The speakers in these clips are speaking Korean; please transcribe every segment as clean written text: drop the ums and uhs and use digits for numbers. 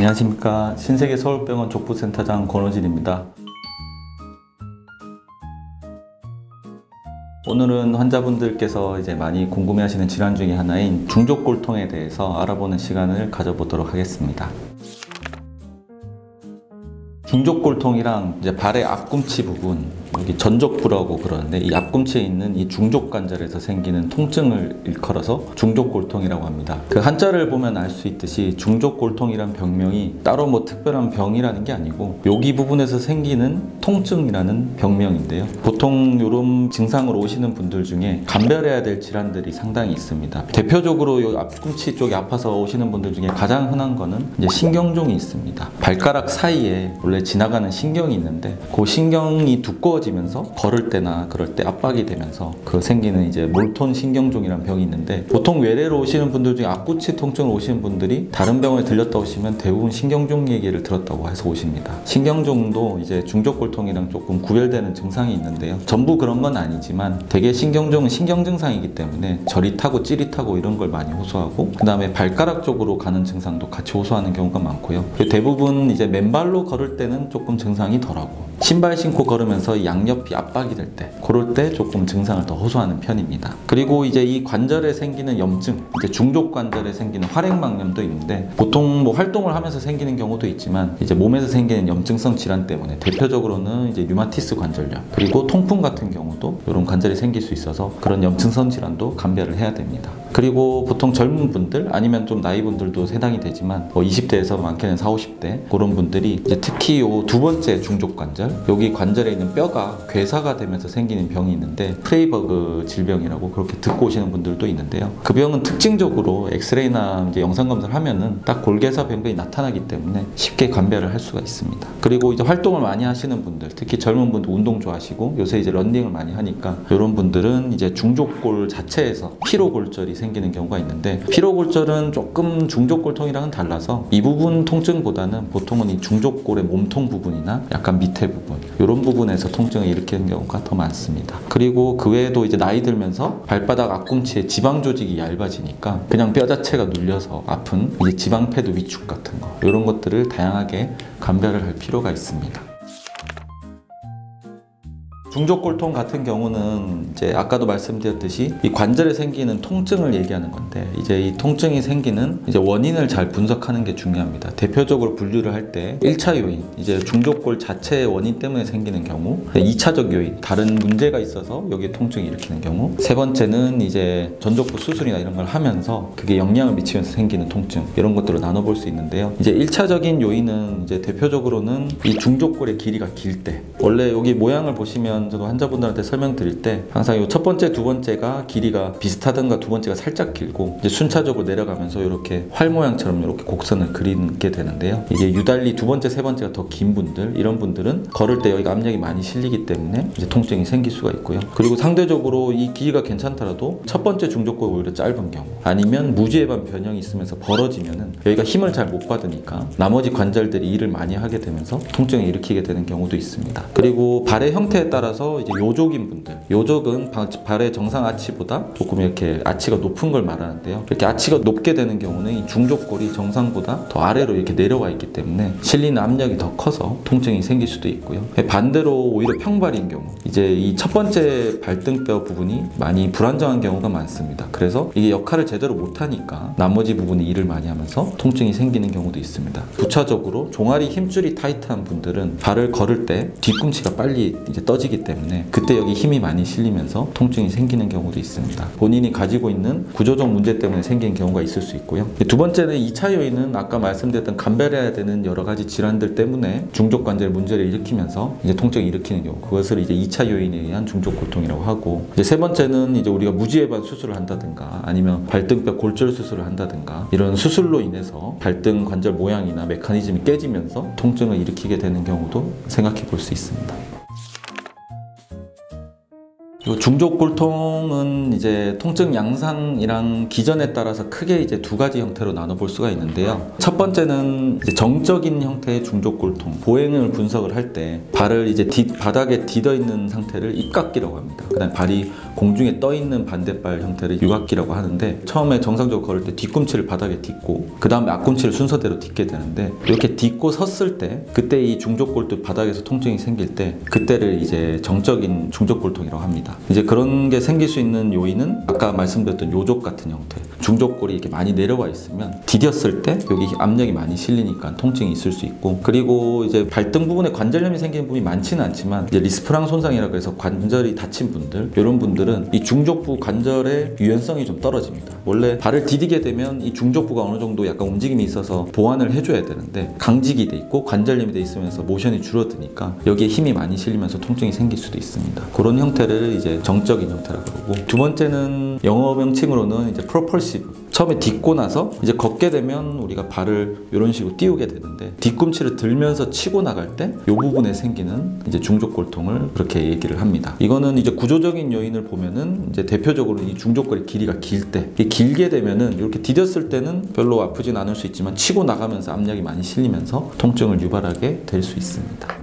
안녕하십니까. 신세계 서울병원 족부센터장 권호진입니다. 오늘은 환자분들께서 이제 많이 궁금해하시는 질환 중에 하나인 중족골통에 대해서 알아보는 시간을 가져보도록 하겠습니다. 중족골통이랑 이제 발의 앞꿈치 부분, 여기 전족부라고 그러는데 이 앞꿈치에 있는 이 중족관절에서 생기는 통증을 일컬어서 중족골통이라고 합니다. 그 한자를 보면 알 수 있듯이 중족골통이란 병명이 따로 뭐 특별한 병이라는 게 아니고 여기 부분에서 생기는 통증이라는 병명인데요. 보통 이런 증상으로 오시는 분들 중에 감별해야 될 질환들이 상당히 있습니다. 대표적으로 이 앞꿈치 쪽이 아파서 오시는 분들 중에 가장 흔한 거는 이제 신경종이 있습니다. 발가락 사이에 원래 지나가는 신경이 있는데 그 신경이 두꺼워지면서 걸을 때나 그럴 때 압박이 되면서 그 생기는 이제 몰톤 신경종이라는 병이 있는데 보통 외래로 오시는 분들 중에 앞꿈치 통증으로 오시는 분들이 다른 병원에 들렸다 오시면 대부분 신경종 얘기를 들었다고 해서 오십니다. 신경종도 이제 중족골통이랑 조금 구별되는 증상이 있는데요. 전부 그런 건 아니지만 대개 신경종은 신경 증상이기 때문에 저릿하고 찌릿하고 이런 걸 많이 호소하고 그 다음에 발가락 쪽으로 가는 증상도 같이 호소하는 경우가 많고요. 대부분 이제 맨발로 걸을 때는 조금 증상이 덜하고 신발 신고 걸으면서 양옆이 압박이 될 때 그럴 때 조금 증상을 더 호소하는 편입니다. 그리고 이제 이 관절에 생기는 염증, 이제 중족 관절에 생기는 활액막염도 있는데 보통 뭐 활동을 하면서 생기는 경우도 있지만 이제 몸에서 생기는 염증성 질환 때문에 대표적으로는 이제 류마티스 관절염 그리고 통풍 같은 경우도 이런 관절이 생길 수 있어서 그런 염증성 질환도 감별을 해야 됩니다. 그리고 보통 젊은 분들 아니면 좀 나이 분들도 해당이 되지만 뭐 20대에서 많게는 40, 50대 그런 분들이 이제 특히 요 두 번째 중족 관절 여기 관절에 있는 뼈가 괴사가 되면서 생기는 병이 있는데 프레이버그 질병이라고 그렇게 듣고 오시는 분들도 있는데요. 그 병은 특징적으로 엑스레이나 이제 영상 검사를 하면은 딱 골괴사 병변이 나타나기 때문에 쉽게 감별을 할 수가 있습니다. 그리고 이제 활동을 많이 하시는 분들, 특히 젊은 분들 운동 좋아하시고 요새 이제 런닝을 많이 하니까 이런 분들은 이제 중족골 자체에서 피로골절이 생기는 경우가 있는데 피로골절은 조금 중족골통이랑은 달라서 이 부분 통증보다는 보통은 이 중족골의 몸통 부분이나 약간 밑에 부분 이런 부분에서 통증을 일으키는 경우가 더 많습니다. 그리고 그 외에도 이제 나이 들면서 발바닥 앞꿈치에 지방 조직이 얇아지니까 그냥 뼈 자체가 눌려서 아픈 이제 지방패드 위축 같은 거 이런 것들을 다양하게 감별을 할 필요가 있습니다. 중족골통 같은 경우는 이제 아까도 말씀드렸듯이 이 관절에 생기는 통증을 얘기하는 건데 이제 이 통증이 생기는 이제 원인을 잘 분석하는 게 중요합니다. 대표적으로 분류를 할 때 1차 요인, 이제 중족골 자체의 원인 때문에 생기는 경우 2차적 요인, 다른 문제가 있어서 여기에 통증을 일으키는 경우 세 번째는 이제 전족부 수술이나 이런 걸 하면서 그게 영향을 미치면서 생기는 통증 이런 것들을 나눠볼 수 있는데요. 이제 1차적인 요인은 이제 대표적으로는 이 중족골의 길이가 길 때 원래 여기 모양을 보시면 저도 환자분들한테 설명드릴 때 항상 이 첫 번째, 두 번째가 길이가 비슷하든가 두 번째가 살짝 길고 이제 순차적으로 내려가면서 이렇게 활 모양처럼 이렇게 곡선을 그리게 되는데요. 이게 유달리 두 번째, 세 번째가 더 긴 분들 이런 분들은 걸을 때 여기가 압력이 많이 실리기 때문에 이제 통증이 생길 수가 있고요. 그리고 상대적으로 이 길이가 괜찮더라도 첫 번째 중족골이 오히려 짧은 경우 아니면 무지해반 변형이 있으면서 벌어지면은 여기가 힘을 잘 못 받으니까 나머지 관절들이 일을 많이 하게 되면서 통증을 일으키게 되는 경우도 있습니다. 그리고 발의 형태에 따라서 이제 요족인 분들, 요족은 발의 정상 아치보다 조금 이렇게 아치가 높은 걸 말하는데요. 이렇게 아치가 높게 되는 경우는 이 중족골이 정상보다 더 아래로 이렇게 내려와 있기 때문에 실리는 압력이 더 커서 통증이 생길 수도 있고요. 반대로 오히려 평발인 경우, 이제 이 첫 번째 발등뼈 부분이 많이 불안정한 경우가 많습니다. 그래서 이게 역할을 제대로 못하니까 나머지 부분이 일을 많이 하면서 통증이 생기는 경우도 있습니다. 부차적으로 종아리 힘줄이 타이트한 분들은 발을 걸을 때 뒤꿈치가 빨리 이제 떠지기 때문에 그때 여기 힘이 많이 실리면서 통증이 생기는 경우도 있습니다. 본인이 가지고 있는 구조적 문제 때문에 생기는 경우가 있을 수 있고요. 두 번째는 2차 요인은 아까 말씀드렸던 감별해야 되는 여러 가지 질환들 때문에 중족관절 문제를 일으키면서 이제 통증을 일으키는 경우 그것을 이제 2차 요인에 의한 중족골통이라고 하고 이제 세 번째는 이제 우리가 무지해반 수술을 한다든가 아니면 발등뼈 골절 수술을 한다든가 이런 수술로 인해서 발등 관절 모양이나 메커니즘이 깨지면서 통증을 일으키게 되는 경우도 생각해 볼 수 있습니다. 요 중족골통은 이제 통증 양상이랑 기전에 따라서 크게 이제 두 가지 형태로 나눠볼 수가 있는데요. 첫 번째는 이제 정적인 형태의 중족골통, 보행을 분석을 할 때 발을 이제 바닥에 디뎌 있는 상태를 입각기라고 합니다. 그다음 발이 공중에 떠 있는 반대발 형태를 유각기라고 하는데, 처음에 정상적으로 걸을 때 뒤꿈치를 바닥에 딛고 그 다음에 앞꿈치를 순서대로 딛게 되는데, 이렇게 딛고 섰을 때 그때 이 중족골두 바닥에서 통증이 생길 때 그때를 이제 정적인 중족골통이라고 합니다. 이제 그런 게 생길 수 있는 요인은 아까 말씀드렸던 요족 같은 형태, 중족골이 이렇게 많이 내려와 있으면 디뎠을 때 여기 압력이 많이 실리니까 통증이 있을 수 있고, 그리고 이제 발등 부분에 관절염이 생기는 부분이 많지는 않지만 이제 리스프랑 손상이라고 해서 관절이 다친 분들, 이런 분들은 이 중족부 관절의 유연성이 좀 떨어집니다. 원래 발을 디디게 되면 이 중족부가 어느 정도 약간 움직임이 있어서 보완을 해줘야 되는데 강직이 돼 있고 관절염이 돼 있으면서 모션이 줄어드니까 여기에 힘이 많이 실리면서 통증이 생길 수도 있습니다. 그런 형태를 이제 정적인 형태라고 그러고, 두 번째는 영어 명칭으로는 이제 프로펄시브. 처음에 딛고 나서 이제 걷게 되면 우리가 발을 이런 식으로 띄우게 되는데, 뒤꿈치를 들면서 치고 나갈 때 이 부분에 생기는 이제 중족골통을 그렇게 얘기를 합니다. 이거는 이제 구조적인 요인을 보면은 이제 대표적으로 이 중족골의 길이가 길 때, 길게 되면은 이렇게 디뎠을 때는 별로 아프진 않을 수 있지만 치고 나가면서 압력이 많이 실리면서 통증을 유발하게 될 수 있습니다.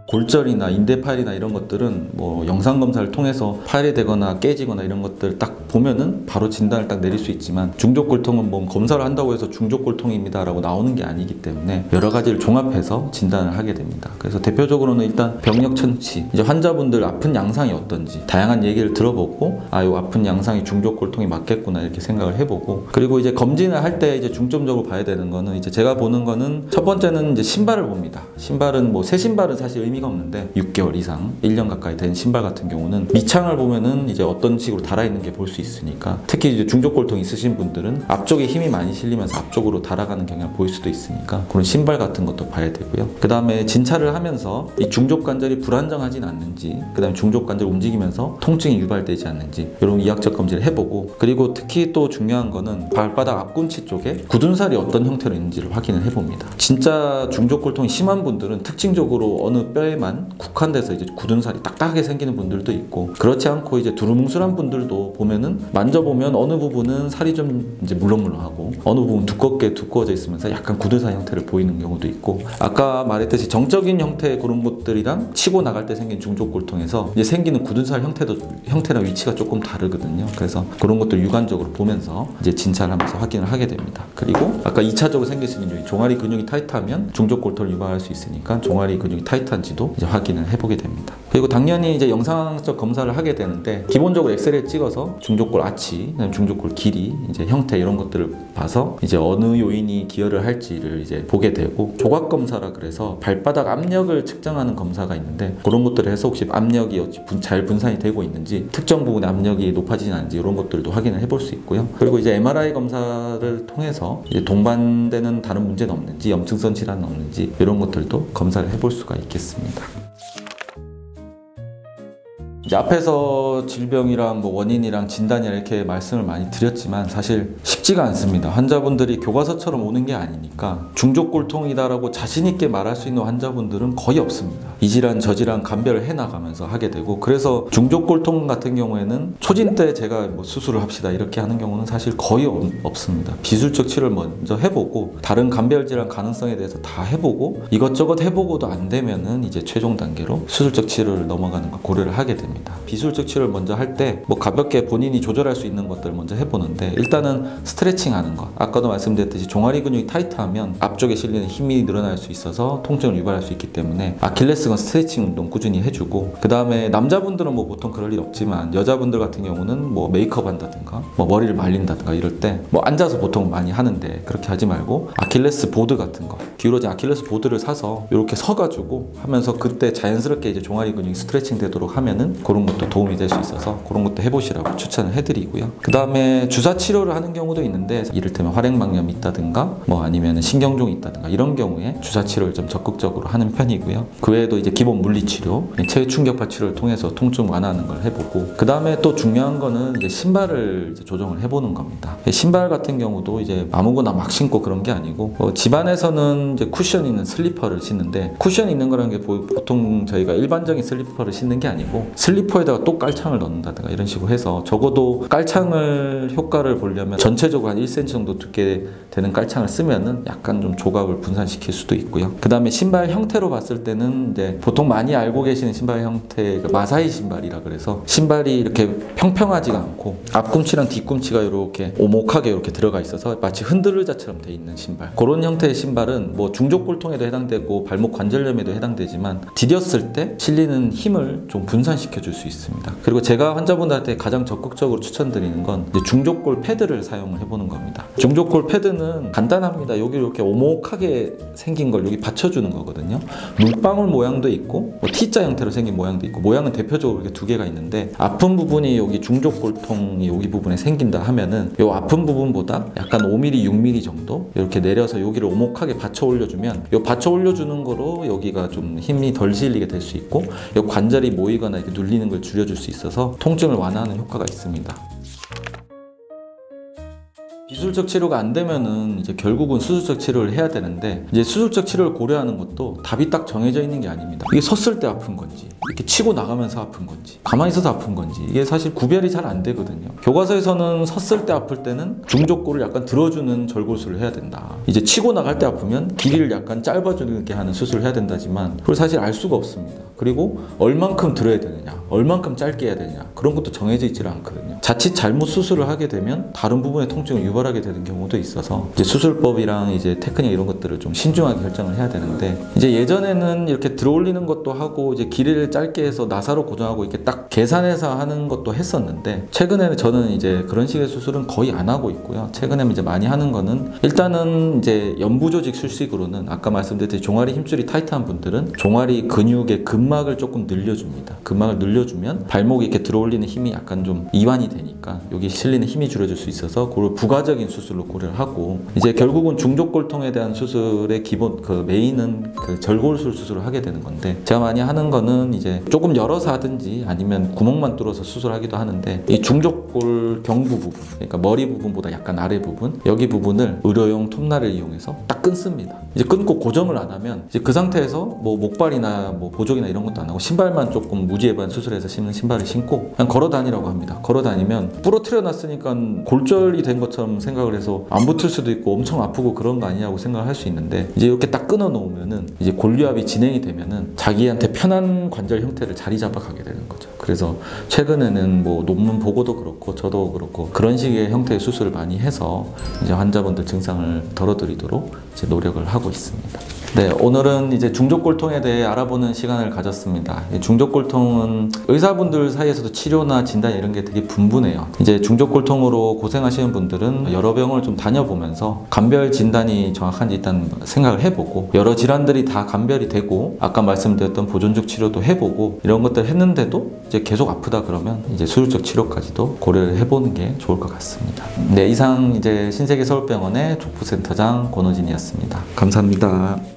골절이나 인대 파열이나 이런 것들은 뭐 영상 검사를 통해서 파열이 되거나 깨지거나 이런 것들 딱 보면은 바로 진단을 딱 내릴 수 있지만, 중족골통은 뭐 검사를 한다고 해서 중족골통입니다 라고 나오는 게 아니기 때문에 여러 가지를 종합해서 진단을 하게 됩니다. 그래서 대표적으로는 일단 병력 천치, 이제 환자분들 아픈 양상이 어떤지 다양한 얘기를 들어보고, 아, 요 아픈 양상이 중족골통이 맞겠구나 이렇게 생각을 해보고, 그리고 이제 검진을 할 때 이제 중점적으로 봐야 되는 거는, 이제 제가 보는 거는 첫 번째는 이제 신발을 봅니다. 신발은 뭐 새 신발은 사실 의미가 없는데 6개월 이상, 1년 가까이 된 신발 같은 경우는 밑창을 보면은 이제 어떤 식으로 달아있는 게 볼 수 있으니까, 특히 이제 중족골통 있으신 분들은 앞쪽에 힘이 많이 실리면서 앞쪽으로 달아가는 경향을 보일 수도 있으니까 그런 신발 같은 것도 봐야 되고요. 그 다음에 진찰을 하면서 이 중족관절이 불안정하진 않는지, 그 다음에 중족관절 움직이면서 통증이 유발되지 않는지 이런 이학적 검진을 해보고, 그리고 특히 또 중요한 거는 발바닥 앞꿈치 쪽에 굳은 살이 어떤 형태로 있는지를 확인을 해봅니다. 진짜 중족골통이 심한 분들은 특징적으로 어느 뼈에만 국한돼서 이제 굳은 살이 딱딱하게 생기는 분들도 있고, 그렇지 않고 이제 두루뭉술한 분들도 보면은 만져보면 어느 부분은 살이 좀 이제 물렁물렁하고 어느 부분 두꺼워져 있으면서 약간 굳은 살 형태를 보이는 경우도 있고, 아까 말했듯이 정적인 형태의 그런 것들이랑 치고 나갈 때 생긴 중족골통에서 이제 생기는 굳은 살 형태나 위치가 조금 다르거든요. 그래서 그런 것들 육안적으로 보면서 이제 진찰하면서 확인을 하게 됩니다. 그리고 아까 2차적으로 생길 수 있는 종아리 근육이 타이트하면 중족골통을 유발할 수 있으니까 종아리 근육이 타이트한지도 이제 확인을 해보게 됩니다. 그리고 당연히 이제 영상적 검사를 하게 되는데, 기본적으로 엑스레이 찍어서 중족골 아치, 중족골 길이, 이제 형태 이런 것들을 봐서 이제 어느 요인이 기여를 할지를 이제 보게 되고, 조각 검사라 그래서 발바닥 압력을 측정하는 검사가 있는데, 그런 것들을 해서 혹시 압력이 잘 분산이 되고 있는지, 특정 부분의 압력이 높아지지 않는지 이런 것들도 확인을 해볼 수 있고요. 그리고 이제 MRI 검사를 통해서 이제 동반되는 다른 문제는 없는지, 염증성 질환은 없는지 이런 것들도 검사를 해볼 수가 있겠습니다. 이제 앞에서 질병이랑 뭐 원인이랑 진단이랑 이렇게 말씀을 많이 드렸지만 사실 쉽지가 않습니다. 환자분들이 교과서처럼 오는 게 아니니까 중족골통이다라고 자신 있게 말할 수 있는 환자분들은 거의 없습니다. 이 질환 저 질환 감별을 해나가면서 하게 되고, 그래서 중족골통 같은 경우에는 초진 때 제가 뭐 수술을 합시다 이렇게 하는 경우는 사실 거의 없습니다. 비술적 치료를 먼저 해보고 다른 감별 질환 가능성에 대해서 다 해보고, 이것저것 해보고도 안 되면은 이제 최종 단계로 수술적 치료를 넘어가는 거 고려를 하게 됩니다. 비술적 치료를 먼저 할 때 뭐 가볍게 본인이 조절할 수 있는 것들을 먼저 해보는데, 일단은 스트레칭 하는 것, 아까도 말씀드렸듯이 종아리 근육이 타이트하면 앞쪽에 실리는 힘이 늘어날 수 있어서 통증을 유발할 수 있기 때문에 아킬레스건 스트레칭 운동 꾸준히 해주고, 그 다음에 남자분들은 뭐 보통 그럴 일 없지만 여자분들 같은 경우는 뭐 메이크업 한다든가 뭐 머리를 말린다든가 이럴 때 뭐 앉아서 보통 많이 하는데, 그렇게 하지 말고 아킬레스 보드 같은 거, 기울어진 아킬레스 보드를 사서 이렇게 서가지고 하면서 그때 자연스럽게 이제 종아리 근육이 스트레칭 되도록 하면은 그런 것도 도움이 될 수 있어서 그런 것도 해보시라고 추천을 해드리고요. 그 다음에 주사 치료를 하는 경우도 있는데 이를테면 활액막염이 있다든가 뭐 아니면 신경종이 있다든가 이런 경우에 주사 치료를 좀 적극적으로 하는 편이고요. 그 외에도 이제 기본 물리치료, 체외 충격파 치료를 통해서 통증 완화하는 걸 해보고, 그 다음에 또 중요한 거는 이제 신발을 이제 조정을 해보는 겁니다. 신발 같은 경우도 이제 아무거나 막 신고 그런 게 아니고 집안에서는 이제 쿠션 있는 슬리퍼를 신는데, 쿠션 있는 거라는 게 보통 저희가 일반적인 슬리퍼를 신는 게 아니고 슬리퍼에다가 또 깔창을 넣는다든가 이런 식으로 해서 적어도 깔창을 효과를 보려면 전체적으로 한 1cm 정도 두께 되는 깔창을 쓰면은 약간 좀 조각을 분산시킬 수도 있고요. 그 다음에 신발 형태로 봤을 때는 이제 보통 많이 알고 계시는 신발 형태가 마사이 신발이라 그래서 신발이 이렇게 평평하지가 않고 앞꿈치랑 뒤꿈치가 이렇게 오목하게 이렇게 들어가 있어서 마치 흔들의자처럼 돼 있는 신발, 그런 형태의 신발은 뭐 중족골통에도 해당되고 발목 관절염에도 해당되지만 디뎠을 때 실리는 힘을 좀 분산시켜 줄 수 있습니다. 그리고 제가 환자분들한테 가장 적극적으로 추천드리는 건 이제 중족골 패드를 사용을 해보는 겁니다. 중족골 패드는 간단합니다. 여기 이렇게 오목하게 생긴 걸 여기 받쳐주는 거거든요. 물방울 모양도 있고 뭐 T자 형태로 생긴 모양도 있고, 모양은 대표적으로 이렇게 두 개가 있는데 아픈 부분이 여기 중족골통이 여기 부분에 생긴다 하면은 요 아픈 부분보다 약간 5mm, 6mm 정도 이렇게 내려서 여기를 오목하게 받쳐 올려주면 요 받쳐 올려주는 거로 여기가 좀 힘이 덜 실리게 될 수 있고 요 관절이 모이거나 이렇게 눌리는 걸 줄여줄 수 있어서 통증을 완화하는 효과가 있습니다. 기술적 치료가 안 되면은 이제 결국은 수술적 치료를 해야 되는데, 이제 수술적 치료를 고려하는 것도 답이 딱 정해져 있는 게 아닙니다. 이게 섰을 때 아픈 건지, 이렇게 치고 나가면서 아픈 건지, 가만히 있어서 아픈 건지, 이게 사실 구별이 잘 안 되거든요. 교과서에서는 섰을 때 아플 때는 중족골을 약간 들어주는 절골술을 해야 된다. 이제 치고 나갈 때 아프면 길이를 약간 짧아주게 하는 수술을 해야 된다지만 그걸 사실 알 수가 없습니다. 그리고 얼만큼 들어야 되느냐, 얼만큼 짧게 해야 되느냐, 그런 것도 정해져 있지를 않거든요. 자칫 잘못 수술을 하게 되면 다른 부분의 통증을 유발하게 되는 경우도 있어서 이제 수술법이랑 이제 테크닉 이런 것들을 좀 신중하게 결정을 해야 되는데, 이제 예전에는 이렇게 들어올리는 것도 하고 이제 길이를 짧게 해서 나사로 고정하고 이렇게 딱 계산해서 하는 것도 했었는데, 최근에는 저는 이제 그런 식의 수술은 거의 안 하고 있고요. 최근에 이제 많이 하는 거는 일단은 이제 연부 조직 수식으로는 아까 말씀드렸듯이 종아리 힘줄이 타이트한 분들은 종아리 근육의 근막을 조금 늘려줍니다. 근막을 늘려주면 발목이 이렇게 들어올리는 힘이 약간 좀 이완이 되니까 여기 실리는 힘이 줄여줄 수 있어서 그걸 부가적인 수술로 고려를 하고, 이제 결국은 중족골통에 대한 수술의 기본 그 메인은 그 절골술 수술을 하게 되는 건데, 제가 많이 하는 거는 이제 조금 열어서 하든지 아니면 구멍만 뚫어서 수술하기도 하는데, 이 중족골 경부 부분, 그러니까 머리 부분보다 약간 아래 부분, 여기 부분을 의료용 톱날을 이용해서 딱 끊습니다. 이제 끊고 고정을 안 하면 이제 그 상태에서 뭐 목발이나 뭐 보조기나 이런 것도 안 하고 신발만 조금 무지해반 수술해서 신는 신발을 신고 그냥 걸어 다니라고 합니다. 걸어 다니면 부러뜨려 놨으니까 골절이 된 것처럼 생각을 해서 안 붙을 수도 있고 엄청 아프고 그런 거 아니냐고 생각을 할 수 있는데, 이제 이렇게 딱 끊어 놓으면은 이제 골류압이 진행이 되면은 자기한테 편한 관절 형태를 자리 잡아 가게 되는 거죠. 그래서 최근에는 뭐 논문 보고도 그렇고 저도 그렇고 그런 식의 형태의 수술을 많이 해서 이제 환자분들 증상을 덜어드리도록 이제 노력을 하고 있습니다. 네, 오늘은 이제 중족골통에 대해 알아보는 시간을 가졌습니다. 중족골통은 의사분들 사이에서도 치료나 진단 이런 게 되게 분분해요. 이제 중족골통으로 고생하시는 분들은 여러 병을 좀 다녀보면서 감별 진단이 정확한지 일단 생각을 해보고, 여러 질환들이 다 감별이 되고 아까 말씀드렸던 보존적 치료도 해보고 이런 것들 했는데도 이제 계속 아프다 그러면 이제 수술적 치료까지도 고려를 해보는 게 좋을 것 같습니다. 네, 이상 이제 신세계서울병원의 족부센터장 권호진이었습니다. 감사합니다.